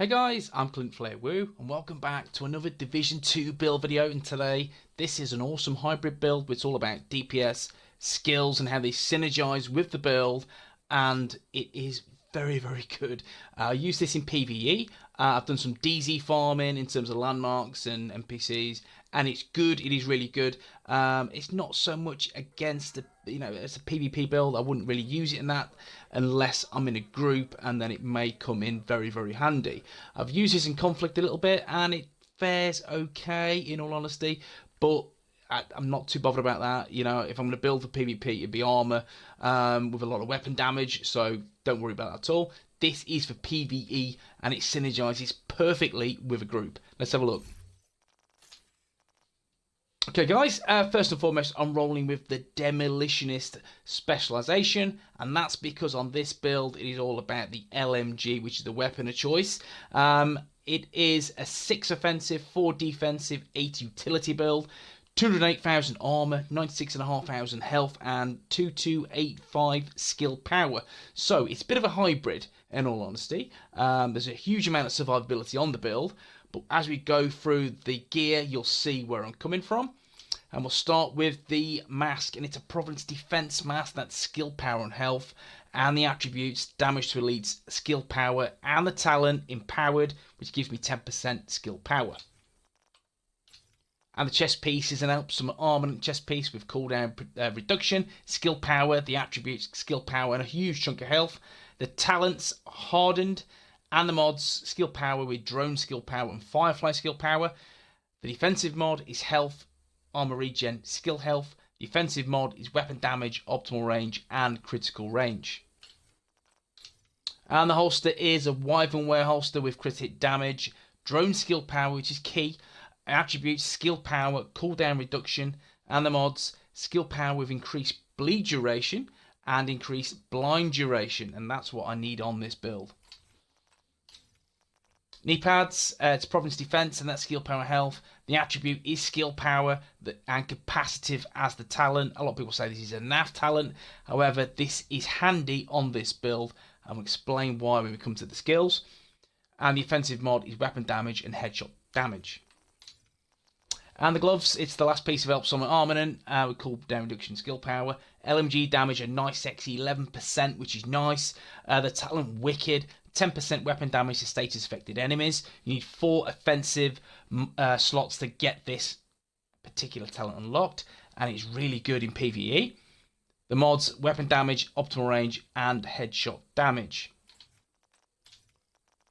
Hey guys, I'm Clint Flair Woo and welcome back to another Division 2 build video, and today this is an awesome hybrid build which is all about DPS, skills and how they synergize with the build, and it is very good. I use this in PvE. I've done some DZ farming in terms of landmarks and NPCs, and it's good. It is really good. It's not so much against the, it's a PvP build. I wouldn't really use it in that unless I'm in a group, and then it may come in very handy. I've used this in conflict a little bit, and it fares okay in all honesty, but I'm not too bothered about that. If I'm going to build for PvP, it'd be armor with a lot of weapon damage, so don't worry about that at all. This is for PvE, and it synergizes perfectly with a group. Let's have a look. Okay guys, first and foremost, I'm rolling with the Demolitionist Specialization, and that's because on this build it is all about the LMG, which is the weapon of choice. It is a 6 offensive, 4 defensive, 8 utility build. 208,000 armor, 96,500 health, and 2285 skill power. So it's a bit of a hybrid, in all honesty. There's a huge amount of survivability on the build, but as we go through the gear, you'll see where I'm coming from. And we'll start with the mask, and it's a Province Defense mask. That's skill, power, and health, and the attributes: damage to elites, skill, power, and the talent empowered, which gives me 10% skill power. And the chest piece is an Epsom armament chest piece with cooldown reduction, skill power, the attributes, skill power, and a huge chunk of health. The talents hardened, and the mods: skill power with drone skill power and Firefly skill power. The defensive mod is health, armor regen, skill health. Defensive mod is weapon damage, optimal range, and critical range. And the holster is a Wyvernware holster with crit hit damage, drone skill power, which is key. Attributes: skill power, cooldown reduction, and the mods: skill power with increased bleed duration and increased blind duration, and that's what I need on this build. Kneepads, it's Province Defense, and that's skill power health. The attribute is skill power and capacitive as the talent. A lot of people say this is a NAF talent, however this is handy on this build. I'll explain why when we come to the skills. And the offensive mod is weapon damage and headshot damage. And the gloves, it's the last piece of Epsom armament with cooldown reduction, skill power. LMG damage, a nice sexy 11%, which is nice. The talent wicked, 10% weapon damage to status affected enemies. You need 4 offensive slots to get this particular talent unlocked, and it's really good in PvE. The mods: weapon damage, optimal range, and headshot damage.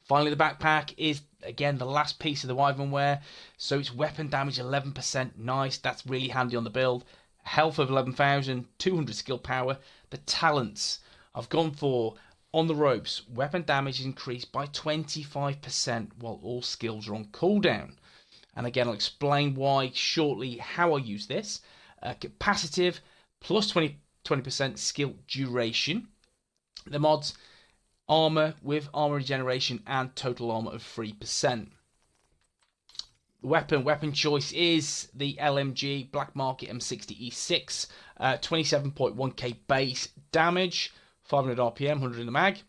Finally, the backpack is, again, the last piece of the Wyvernware. So it's weapon damage 11%. Nice. That's really handy on the build. Health of 11,000. 200 skill power. The talents I've gone for: on the ropes, weapon damage is increased by 25% while all skills are on cooldown. And again, I'll explain why shortly, how I use this. Capacitive, plus 20% skill duration. The mods: armor with armor regeneration and total armor of 3%. The weapon choice is the LMG Black Market M60E6, 27.1k base damage, 500 RPM, 100 in the mag.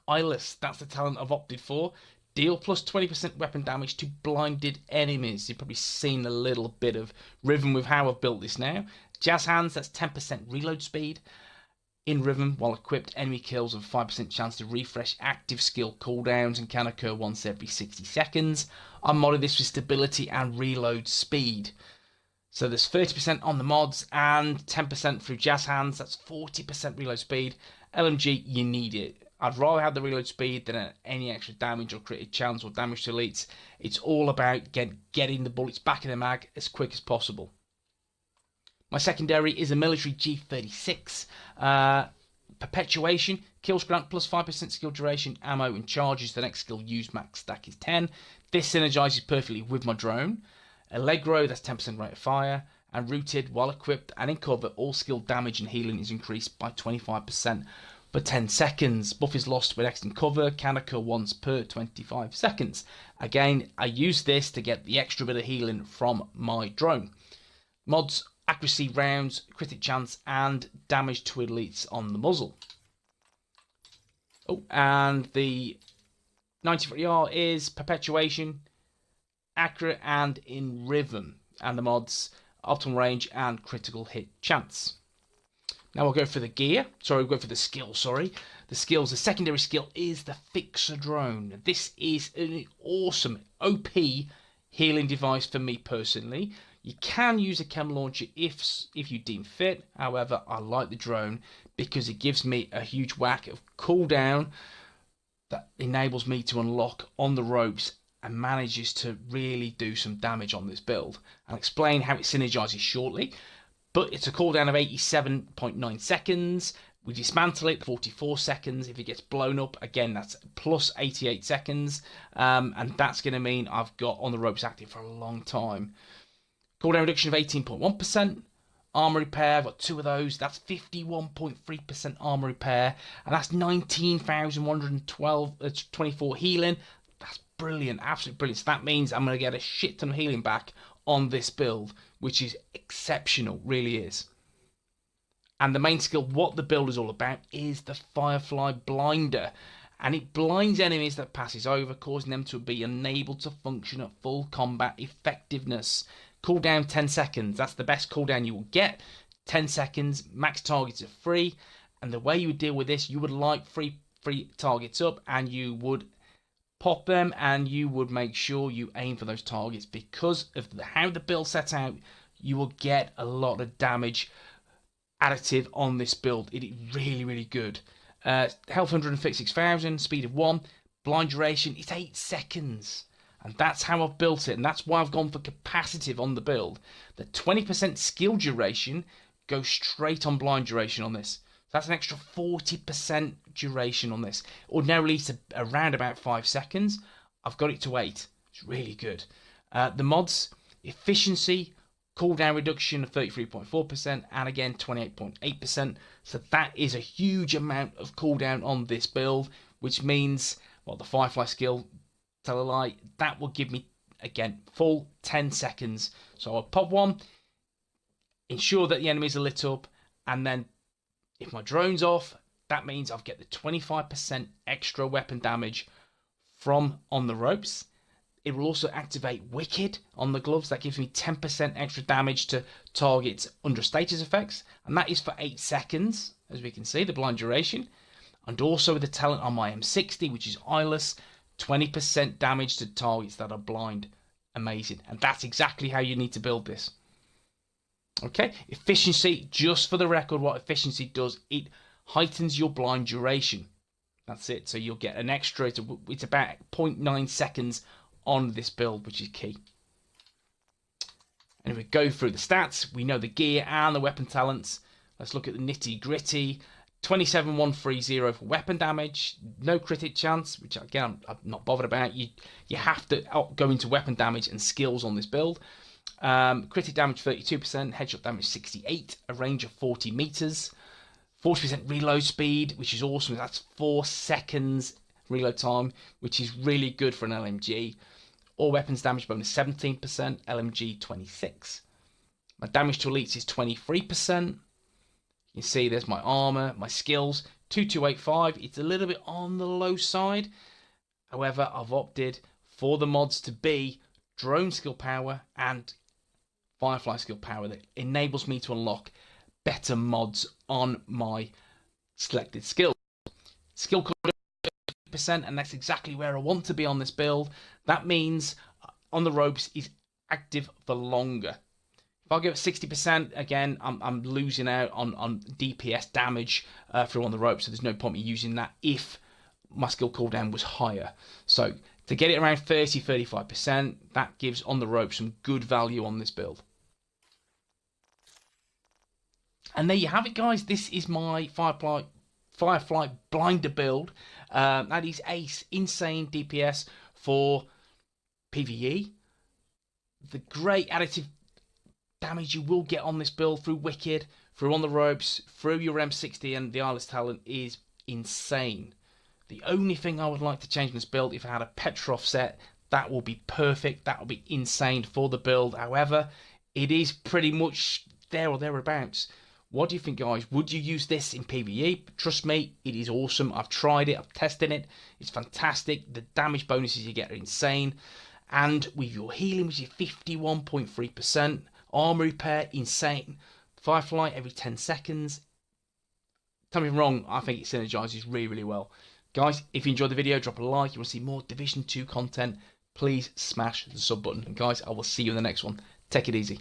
Eyeless, that's the talent I've opted for. Deal plus 20% weapon damage to blinded enemies. You've probably seen a little bit of rhythm with how I've built this now. Jazz Hands, that's 10% reload speed. In rhythm, while equipped, enemy kills have a 5% chance to refresh active skill cooldowns and can occur once every 60 seconds. I modded this with stability and reload speed. So there's 30% on the mods and 10% through Jazz Hands. That's 40% reload speed. LMG, you need it. I'd rather have the reload speed than any extra damage or crit chance or damage to elites. It's all about getting the bullets back in the mag as quick as possible. My secondary is a military G36. Perpetuation, kills grant plus 5% skill duration, ammo, and charges. The next skill used max stack is 10. This synergizes perfectly with my drone. Allegro, that's 10% rate of fire. And rooted, while equipped and in cover, all skill damage and healing is increased by 25% for 10 seconds. Buff is lost when exiting cover, can occur once per 25 seconds. Again, I use this to get the extra bit of healing from my drone. Mods: accuracy rounds, critic chance, and damage to elites on the muzzle. Oh, and the 90 is perpetuation, accurate and in rhythm, and the mods optimal range and critical hit chance. Now we'll go for the gear. Sorry, we'll go for the skill. Sorry, the skills. The secondary skill is the Fixer Drone. This is an awesome OP healing device for me personally. You can use a chem launcher if you deem fit. However, I like the drone because it gives me a huge whack of cooldown that enables me to unlock on the ropes and manages to really do some damage on this build. I'll explain how it synergizes shortly. But it's a cooldown of 87.9 seconds. We dismantle it 44 seconds. If it gets blown up, again, that's plus 88 seconds. And that's going to mean I've got on the ropes active for a long time. Cooldown reduction of 18.1%. Armor repair, I've got 2 of those. That's 51.3% armor repair. And that's 19,124 healing. That's brilliant, absolutely brilliant. So that means I'm going to get a shit ton of healing back on this build, which is exceptional, really is. And the main skill, what the build is all about, is the Firefly Blinder. And it blinds enemies that passes over, causing them to be unable to function at full combat effectiveness. Cooldown 10 seconds. That's the best cooldown you will get. 10 seconds. Max targets are free. And the way you would deal with this, you would light free targets up and you would pop them, and you would make sure you aim for those targets. Because of how the build sets out, you will get a lot of damage additive on this build. It is really, really good. Health 156,000, speed of 1, blind duration is 8 seconds. And that's how I've built it, and that's why I've gone for capacitive on the build. The 20% skill duration goes straight on blind duration on this. That's an extra 40% duration on this. Ordinarily, it's around about 5 seconds. I've got it to 8. It's really good. The mods, efficiency, cooldown reduction of 33.4%, and again, 28.8%. So that is a huge amount of cooldown on this build, which means, well, the Firefly skill, tell a lie, that will give me, again, full 10 seconds. So I'll pop one, ensure that the enemies are lit up, and then if my drone's off, that means I'll get the 25% extra weapon damage from on the ropes. It will also activate Wicked on the gloves. That gives me 10% extra damage to targets under status effects. And that is for 8 seconds, as we can see, the blind duration. And also with the talent on my M60, which is eyeless, 20% damage to targets that are blind. Amazing. And that's exactly how you need to build this. Okay, efficiency, just for the record, what efficiency does, it heightens your blind duration. That's it. So you'll get an extra, it's about 0.9 seconds on this build, which is key. And if we go through the stats, we know the gear and the weapon talents. Let's look at the nitty gritty. 27,130 for weapon damage, no critic chance, which again I'm not bothered about. You have to go into weapon damage and skills on this build. Critic damage 32%, headshot damage 68, a range of 40 meters, 40% reload speed, which is awesome. That's 4 seconds reload time, which is really good for an LMG. All weapons damage bonus 17%, LMG 26. My damage to elites is 23%. You can see there's my armor, my skills, 2285. It's a little bit on the low side. However, I've opted for the mods to be drone skill power and Firefly skill power that enables me to unlock better mods on my selected skills. Skill cooldown 50%, and that's exactly where I want to be on this build. That means on the ropes is active for longer. If I go at 60%, again, I'm losing out on DPS damage through on the ropes, so there's no point in me using that if my skill cooldown was higher. So to get it around 30-35%, that gives on the rope some good value on this build. And there you have it, guys. This is my Firefly Blinder build. That is ace, insane DPS for PvE. The great additive damage you will get on this build through Wicked, through on the ropes, through your M60 and the Eyeless talent is insane. The only thing I would like to change in this build, if I had a Petrov set, that will be perfect. That will be insane for the build. However, it is pretty much there or thereabouts. What do you think, guys? Would you use this in PvE? Trust me, it is awesome. I've tried it, I've tested it. It's fantastic. The damage bonuses you get are insane. And with your healing, which is 51.3%, armor repair, insane. Firefly every 10 seconds. Tell me if I'm wrong, I think it synergizes really, really well. Guys, if you enjoyed the video, drop a like. You want to see more Division 2 content, please smash the sub button. And guys, I will see you in the next one. Take it easy.